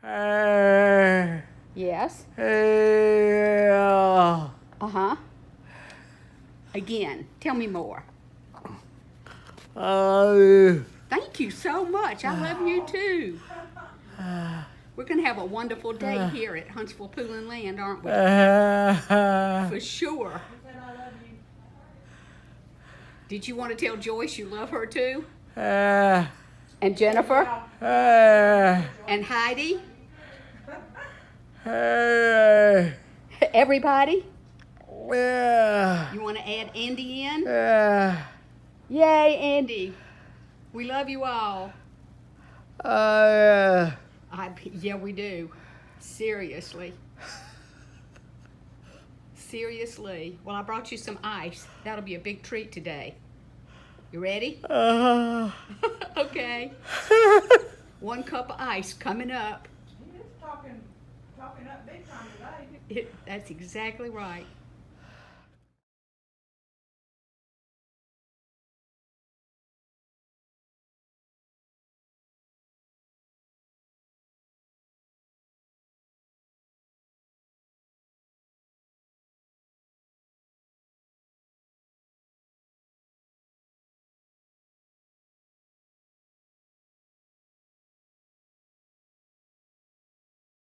Yes. Uh-huh. Again, tell me more. Thank you so much. I love you too. We're going to have a wonderful day here at Huntsville Pool and Land, aren't we? For sure. Did you want to tell Joyce you love her too? And Jennifer? And Heidi? Everybody? You want to add Andy in? Yay, Andy. We love you all. Yeah, we do. Seriously. Seriously. Well, I brought you some ice. That'll be a big treat today. You ready? Okay. 1 cup of ice coming up. He is talking up big time today. That's exactly right.